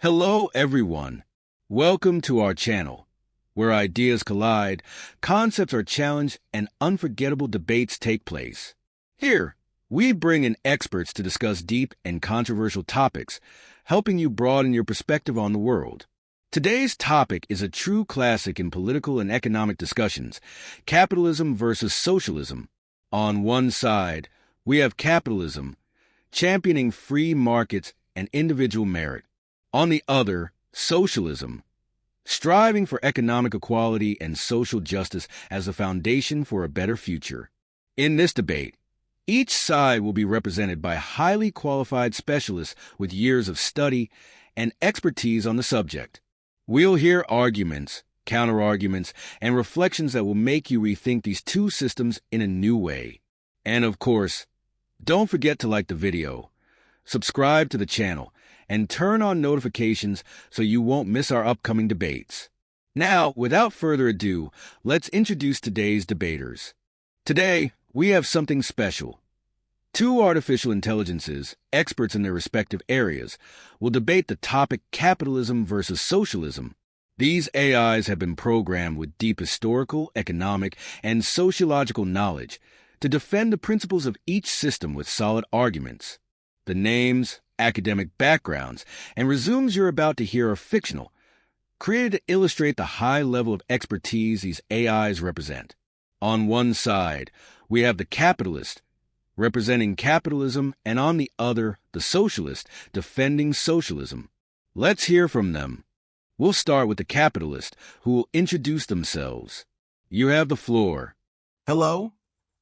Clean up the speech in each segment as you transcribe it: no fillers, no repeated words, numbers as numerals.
Hello, everyone. Welcome to our channel, where ideas collide, concepts are challenged, and unforgettable debates take place. Here, we bring in experts to discuss deep and controversial topics, helping you broaden your perspective on the world. Today's topic is a true classic in political and economic discussions: capitalism versus socialism. On one side, we have capitalism, championing free markets and individual merit. On the other, socialism, striving for economic equality and social justice as a foundation for a better future. In this debate, each side will be represented by highly qualified specialists with years of study and expertise on the subject. We'll hear arguments, counter-arguments, and reflections that will make you rethink these two systems in a new way. And of course, don't forget to like the video, subscribe to the channel, and turn on notifications so you won't miss our upcoming debates. Now, without further ado, let's introduce today's debaters. Today, we have something special. Two artificial intelligences, experts in their respective areas, will debate the topic capitalism versus socialism. These AIs have been programmed with deep historical, economic, and sociological knowledge to defend the principles of each system with solid arguments. The names, academic backgrounds, and resumes you're about to hear are fictional, created to illustrate the high level of expertise these AIs represent. On one side, we have the capitalist, representing capitalism, and on the other, the socialist, defending socialism. Let's hear from them. We'll start with the capitalist, who will introduce themselves. You have the floor. Hello.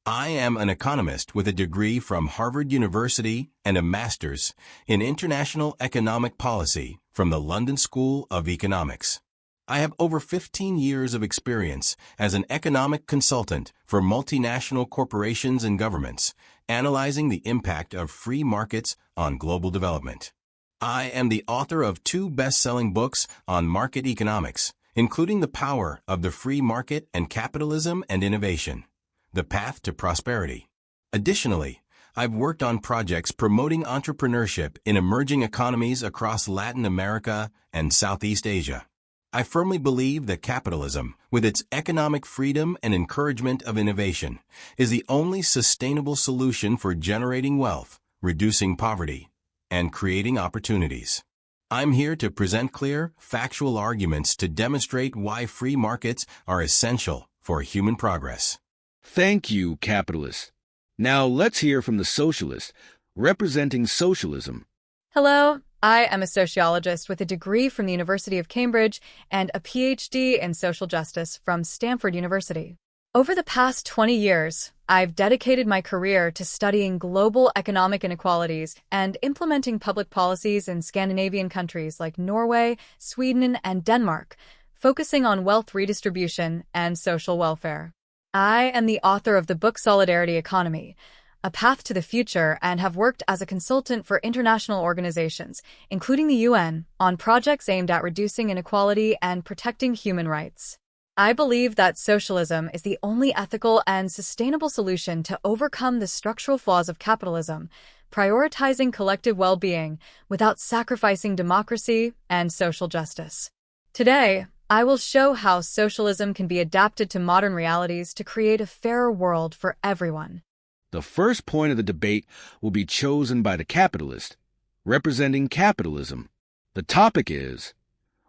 I am an economist with a degree from Harvard University and a master's in international economic policy from the London School of Economics. I have over 15 years of experience as an economic consultant for multinational corporations and governments, analyzing the impact of free markets on global development. I am the author of 2 best-selling books on market economics, including The Power of the Free Market and Capitalism and Innovation: The Path to Prosperity. Additionally, I've worked on projects promoting entrepreneurship in emerging economies across Latin America and Southeast Asia. I firmly believe that capitalism, with its economic freedom and encouragement of innovation, is the only sustainable solution for generating wealth, reducing poverty, and creating opportunities. I'm here to present clear, factual arguments to demonstrate why free markets are essential for human progress. Thank you, capitalist. Now let's hear from the socialist, representing socialism. Hello, I am a sociologist with a degree from the University of Cambridge and a PhD in social justice from Stanford University. Over the past 20 years, I've dedicated my career to studying global economic inequalities and implementing public policies in Scandinavian countries like Norway, Sweden, and Denmark, focusing on wealth redistribution and social welfare. I am the author of the book Solidarity Economy: A Path to the Future, and have worked as a consultant for international organizations, including the UN, on projects aimed at reducing inequality and protecting human rights. I believe that socialism is the only ethical and sustainable solution to overcome the structural flaws of capitalism, prioritizing collective well-being without sacrificing democracy and social justice. Today, I will show how socialism can be adapted to modern realities to create a fairer world for everyone. The first point of the debate will be chosen by the capitalist, representing capitalism. The topic is,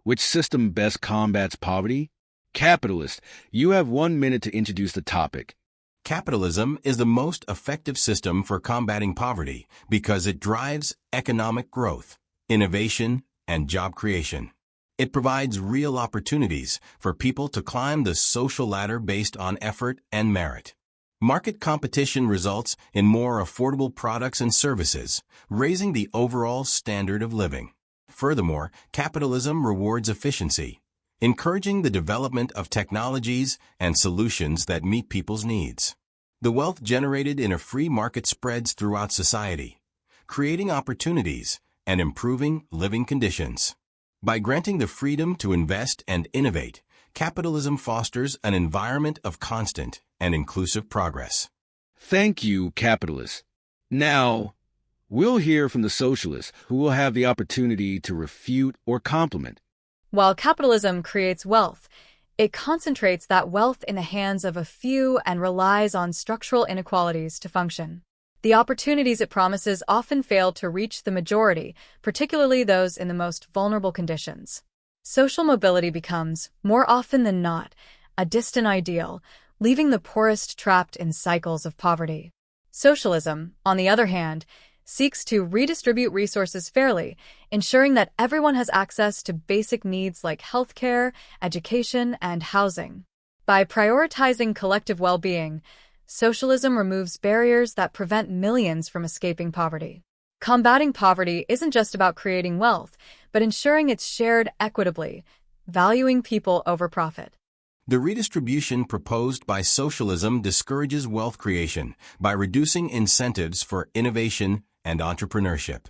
which system best combats poverty? Capitalist, you have 1 minute to introduce the topic. Capitalism is the most effective system for combating poverty because it drives economic growth, innovation, and job creation. It provides real opportunities for people to climb the social ladder based on effort and merit. Market competition results in more affordable products and services, raising the overall standard of living. Furthermore, capitalism rewards efficiency, encouraging the development of technologies and solutions that meet people's needs. The wealth generated in a free market spreads throughout society, creating opportunities and improving living conditions. By granting the freedom to invest and innovate, capitalism fosters an environment of constant and inclusive progress. Thank you, capitalist. Now, we'll hear from the socialists who will have the opportunity to refute or compliment. While capitalism creates wealth, it concentrates that wealth in the hands of a few and relies on structural inequalities to function. The opportunities it promises often fail to reach the majority, particularly those in the most vulnerable conditions. Social mobility becomes, more often than not, a distant ideal, leaving the poorest trapped in cycles of poverty. Socialism, on the other hand, seeks to redistribute resources fairly, ensuring that everyone has access to basic needs like healthcare, education, and housing. By prioritizing collective well-being, socialism removes barriers that prevent millions from escaping poverty. Combating poverty isn't just about creating wealth, but ensuring it's shared equitably, valuing people over profit. The redistribution proposed by socialism discourages wealth creation by reducing incentives for innovation and entrepreneurship.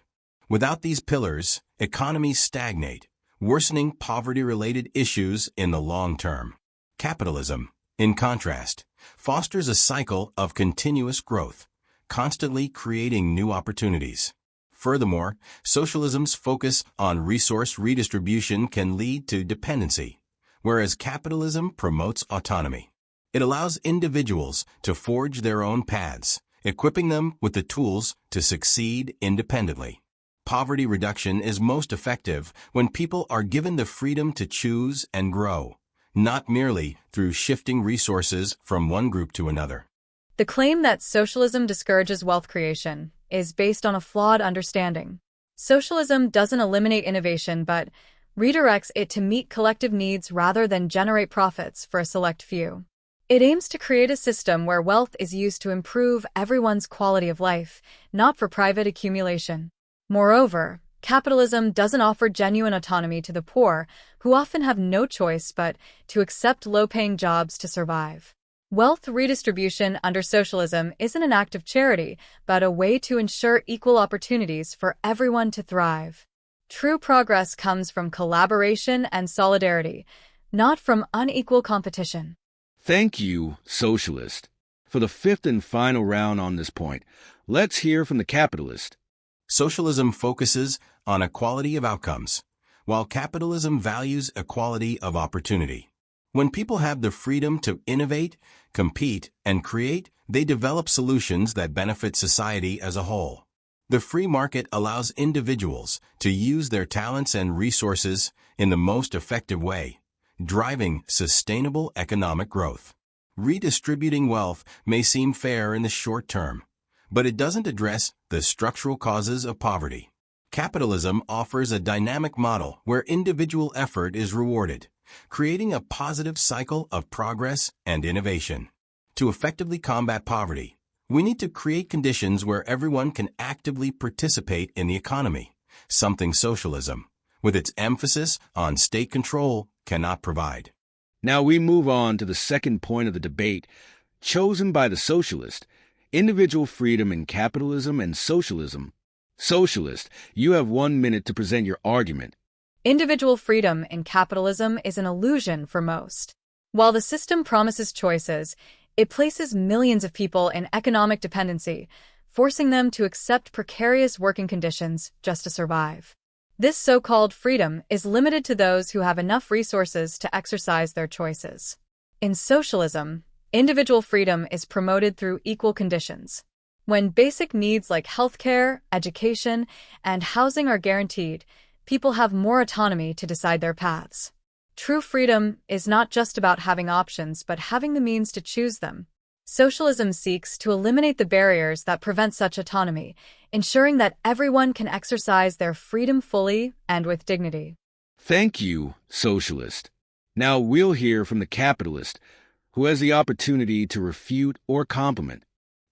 Without these pillars, economies stagnate, worsening poverty-related issues in the long term. Capitalism, in contrast, fosters a cycle of continuous growth, constantly creating new opportunities. Furthermore, socialism's focus on resource redistribution can lead to dependency, whereas capitalism promotes autonomy. It allows individuals to forge their own paths, equipping them with the tools to succeed independently. Poverty reduction is most effective when people are given the freedom to choose and grow, not merely through shifting resources from one group to another. The claim that socialism discourages wealth creation is based on a flawed understanding. Socialism doesn't eliminate innovation, but redirects it to meet collective needs rather than generate profits for a select few. It aims to create a system where wealth is used to improve everyone's quality of life, not for private accumulation. Moreover, capitalism doesn't offer genuine autonomy to the poor, who often have no choice but to accept low-paying jobs to survive. Wealth redistribution under socialism isn't an act of charity, but a way to ensure equal opportunities for everyone to thrive. True progress comes from collaboration and solidarity, not from unequal competition. Thank you, socialist. For the fifth and final round on this point, let's hear from the capitalist. Socialism focuses on equality of outcomes, while capitalism values equality of opportunity. When people have the freedom to innovate, compete, and create, they develop solutions that benefit society as a whole. The free market allows individuals to use their talents and resources in the most effective way, driving sustainable economic growth. Redistributing wealth may seem fair in the short term, but it doesn't address the structural causes of poverty. Capitalism offers a dynamic model where individual effort is rewarded, creating a positive cycle of progress and innovation. To effectively combat poverty, we need to create conditions where everyone can actively participate in the economy, something socialism, with its emphasis on state control, cannot provide. Now we move on to the second point of the debate, chosen by the socialist, individual freedom in capitalism and socialism. Socialist, you have 1 minute to present your argument. Individual freedom in capitalism is an illusion for most. While the system promises choices, it places millions of people in economic dependency, forcing them to accept precarious working conditions just to survive. This so-called freedom is limited to those who have enough resources to exercise their choices. In socialism, individual freedom is promoted through equal conditions. When basic needs like healthcare, education, and housing are guaranteed, people have more autonomy to decide their paths. True freedom is not just about having options, but having the means to choose them. Socialism seeks to eliminate the barriers that prevent such autonomy, ensuring that everyone can exercise their freedom fully and with dignity. Thank you, socialist. Now we'll hear from the capitalist, who has the opportunity to refute or compliment.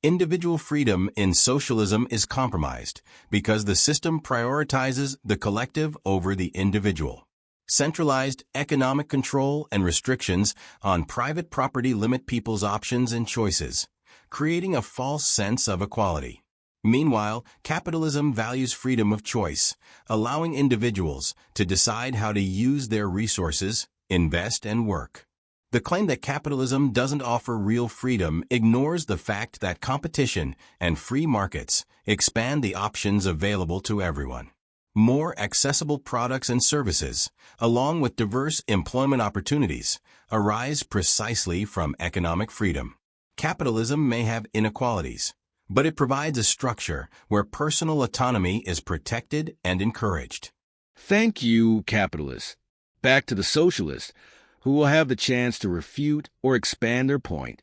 Individual freedom in socialism is compromised because the system prioritizes the collective over the individual. Centralized economic control and restrictions on private property limit people's options and choices, creating a false sense of equality. Meanwhile, capitalism values freedom of choice, allowing individuals to decide how to use their resources, invest, and work. The claim that capitalism doesn't offer real freedom ignores the fact that competition and free markets expand the options available to everyone. More accessible products and services, along with diverse employment opportunities, arise precisely from economic freedom. Capitalism may have inequalities, but it provides a structure where personal autonomy is protected and encouraged. Thank you, capitalists. Back to the socialists, who will have the chance to refute or expand their point.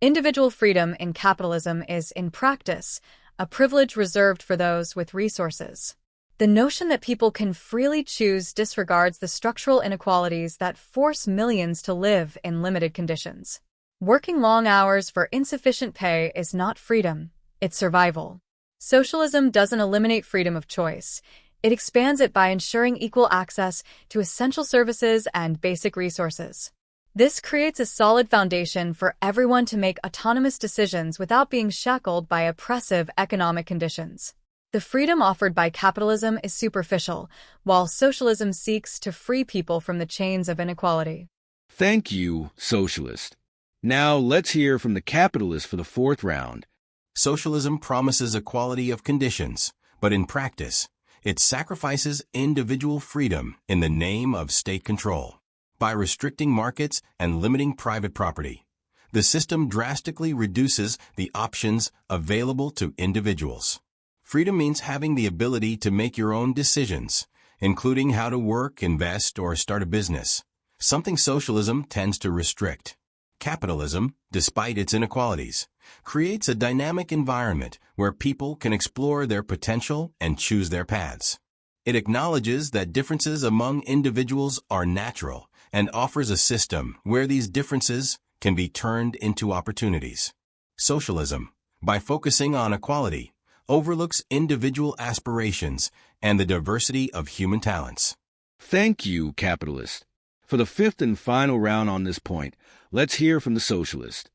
Individual freedom in capitalism is, in practice, a privilege reserved for those with resources. The notion that people can freely choose disregards the structural inequalities that force millions to live in limited conditions. Working long hours for insufficient pay is not freedom, it's survival. Socialism doesn't eliminate freedom of choice. It expands it by ensuring equal access to essential services and basic resources. This creates a solid foundation for everyone to make autonomous decisions without being shackled by oppressive economic conditions. The freedom offered by capitalism is superficial, while socialism seeks to free people from the chains of inequality. Thank you, socialist. Now let's hear from the capitalists for the fourth round. Socialism promises equality of conditions, but in practice, it sacrifices individual freedom in the name of state control. By restricting markets and limiting private property, the system drastically reduces the options available to individuals. Freedom means having the ability to make your own decisions, including how to work, invest, or start a business, something socialism tends to restrict. Capitalism, despite its inequalities, creates a dynamic environment where people can explore their potential and choose their paths. It acknowledges that differences among individuals are natural and offers a system where these differences can be turned into opportunities. Socialism, by focusing on equality, overlooks individual aspirations and the diversity of human talents. Thank you, capitalist. For the fifth and final round on this point, let's hear from the socialist.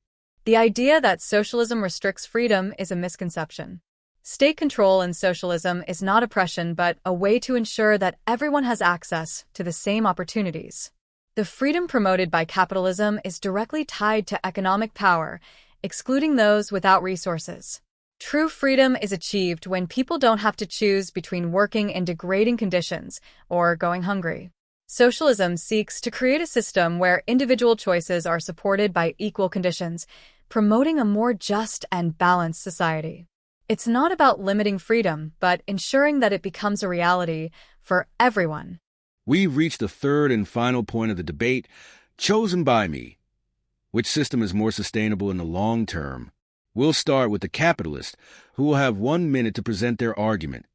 The idea that socialism restricts freedom is a misconception. State control in socialism is not oppression but a way to ensure that everyone has access to the same opportunities. The freedom promoted by capitalism is directly tied to economic power, excluding those without resources. True freedom is achieved when people don't have to choose between working in degrading conditions or going hungry. Socialism seeks to create a system where individual choices are supported by equal conditions, promoting a more just and balanced society. It's not about limiting freedom, but ensuring that it becomes a reality for everyone. We've reached the third and final point of the debate, chosen by me. Which system is more sustainable in the long term? We'll start with the capitalist, who will have 1 minute to present their argument.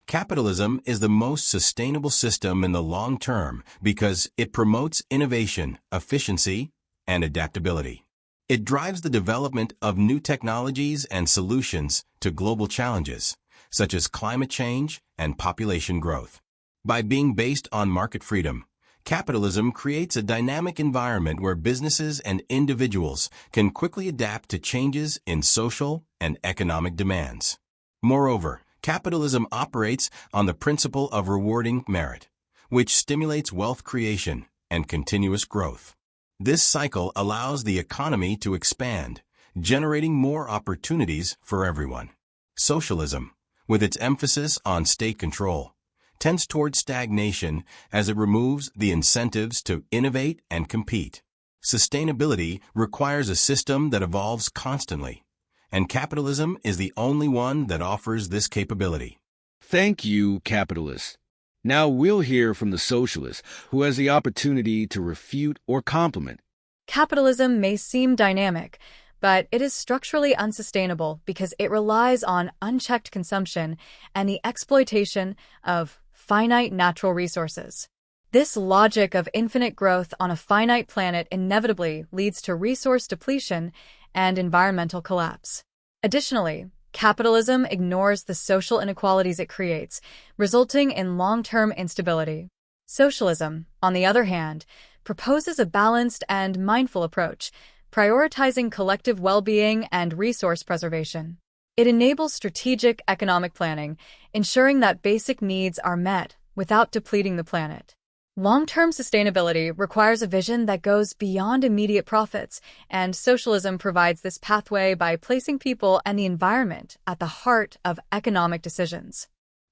Capitalism is the most sustainable system in the long term because it promotes innovation, efficiency, and adaptability. It drives the development of new technologies and solutions to global challenges, such as climate change and population growth. By being based on market freedom, capitalism creates a dynamic environment where businesses and individuals can quickly adapt to changes in social and economic demands. Moreover, capitalism operates on the principle of rewarding merit, which stimulates wealth creation and continuous growth. This cycle allows the economy to expand, generating more opportunities for everyone. Socialism, with its emphasis on state control, tends toward stagnation as it removes the incentives to innovate and compete. Sustainability requires a system that evolves constantly, and capitalism is the only one that offers this capability. Thank you, capitalist. Now we'll hear from the socialist, who has the opportunity to refute or compliment. Capitalism may seem dynamic, but it is structurally unsustainable because it relies on unchecked consumption and the exploitation of finite natural resources. This logic of infinite growth on a finite planet inevitably leads to resource depletion and environmental collapse. Additionally, capitalism ignores the social inequalities it creates, resulting in long-term instability. Socialism, on the other hand, proposes a balanced and mindful approach, prioritizing collective well-being and resource preservation. It enables strategic economic planning, ensuring that basic needs are met without depleting the planet. Long-term sustainability requires a vision that goes beyond immediate profits, and socialism provides this pathway by placing people and the environment at the heart of economic decisions.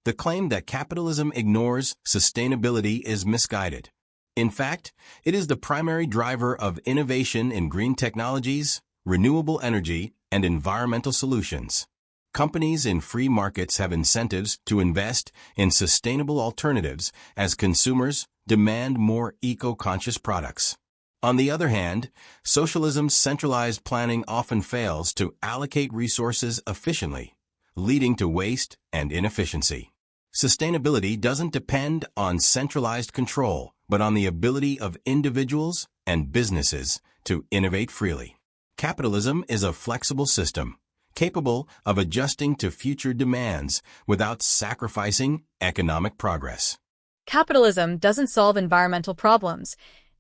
The claim that capitalism ignores sustainability is misguided. In fact, it is the primary driver of innovation in green technologies, renewable energy, and environmental solutions. Companies in free markets have incentives to invest in sustainable alternatives as consumers demand more eco-conscious products. On the other hand, socialism's centralized planning often fails to allocate resources efficiently, leading to waste and inefficiency. Sustainability doesn't depend on centralized control, but on the ability of individuals and businesses to innovate freely. Capitalism is a flexible system, capable of adjusting to future demands without sacrificing economic progress. Capitalism doesn't solve environmental problems.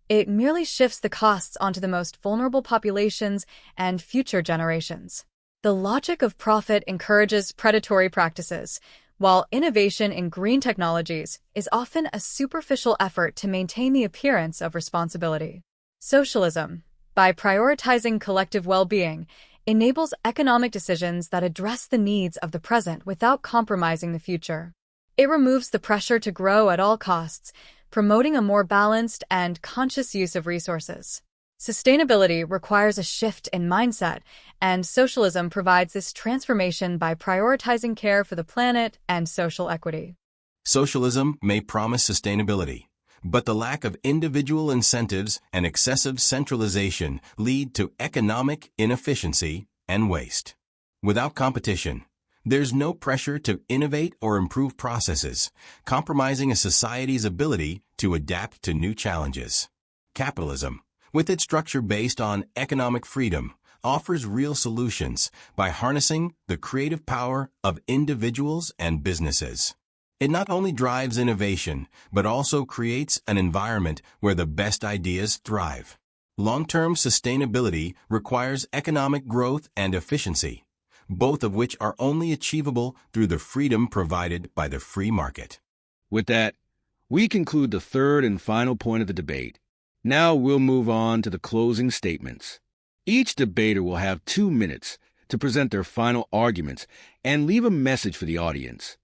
It merely shifts the costs onto the most vulnerable populations and future generations. The logic of profit encourages predatory practices, while innovation in green technologies is often a superficial effort to maintain the appearance of responsibility. Socialism, by prioritizing collective well-being, enables economic decisions that address the needs of the present without compromising the future. It removes the pressure to grow at all costs, promoting a more balanced and conscious use of resources. Sustainability requires a shift in mindset, and socialism provides this transformation by prioritizing care for the planet and social equity. Socialism may promise sustainability, but the lack of individual incentives and excessive centralization lead to economic inefficiency and waste. Without competition, there's no pressure to innovate or improve processes, compromising a society's ability to adapt to new challenges. Capitalism, with its structure based on economic freedom, offers real solutions by harnessing the creative power of individuals and businesses. It not only drives innovation, but also creates an environment where the best ideas thrive. Long-term sustainability requires economic growth and efficiency, both of which are only achievable through the freedom provided by the free market. With that, we conclude the third and final point of the debate. Now we'll move on to the closing statements. Each debater will have 2 minutes to present their final arguments and leave a message for the audience.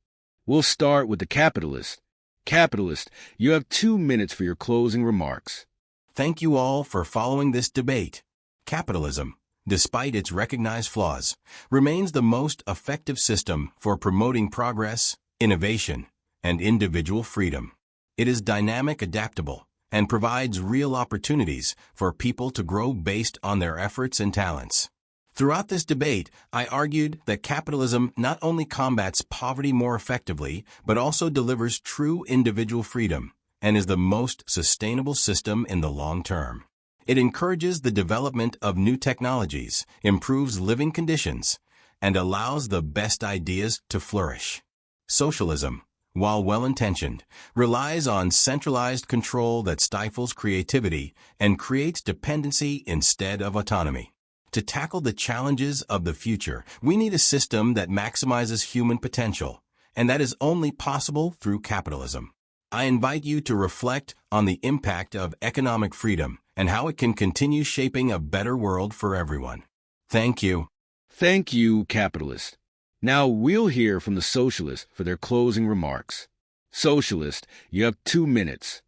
We'll start with the capitalist. Capitalist, you have 2 minutes for your closing remarks. Thank you all for following this debate. Capitalism, despite its recognized flaws, remains the most effective system for promoting progress, innovation, and individual freedom. It is dynamic, adaptable, and provides real opportunities for people to grow based on their efforts and talents. Throughout this debate, I argued that capitalism not only combats poverty more effectively, but also delivers true individual freedom and is the most sustainable system in the long term. It encourages the development of new technologies, improves living conditions, and allows the best ideas to flourish. Socialism, while well-intentioned, relies on centralized control that stifles creativity and creates dependency instead of autonomy. To tackle the challenges of the future, we need a system that maximizes human potential, and that is only possible through capitalism. I invite you to reflect on the impact of economic freedom and how it can continue shaping a better world for everyone. Thank you. Thank you, capitalist. Now we'll hear from the socialists for their closing remarks. Socialist, you have 2 minutes.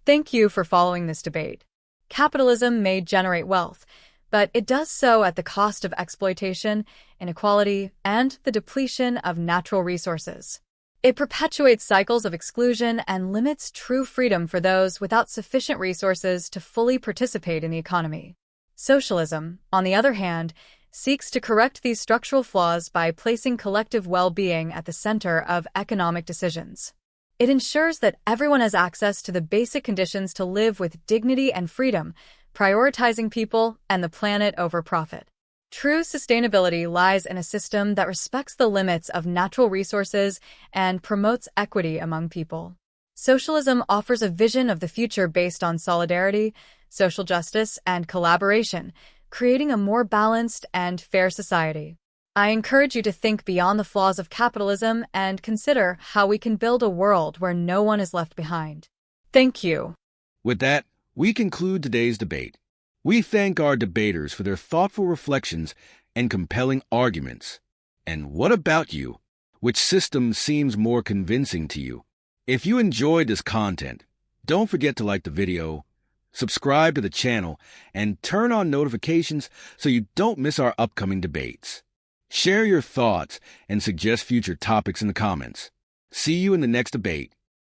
Thank you for following this debate. Capitalism may generate wealth, but it does so at the cost of exploitation, inequality, and the depletion of natural resources. It perpetuates cycles of exclusion and limits true freedom for those without sufficient resources to fully participate in the economy. Socialism, on the other hand, seeks to correct these structural flaws by placing collective well-being at the center of economic decisions. It ensures that everyone has access to the basic conditions to live with dignity and freedom, prioritizing people and the planet over profit. True sustainability lies in a system that respects the limits of natural resources and promotes equity among people. Socialism offers a vision of the future based on solidarity, social justice, and collaboration, creating a more balanced and fair society. I encourage you to think beyond the flaws of capitalism and consider how we can build a world where no one is left behind. Thank you. With that, we conclude today's debate. We thank our debaters for their thoughtful reflections and compelling arguments. And what about you? Which system seems more convincing to you? If you enjoyed this content, don't forget to like the video, subscribe to the channel, and turn on notifications so you don't miss our upcoming debates. Share your thoughts and suggest future topics in the comments. See you in the next debate.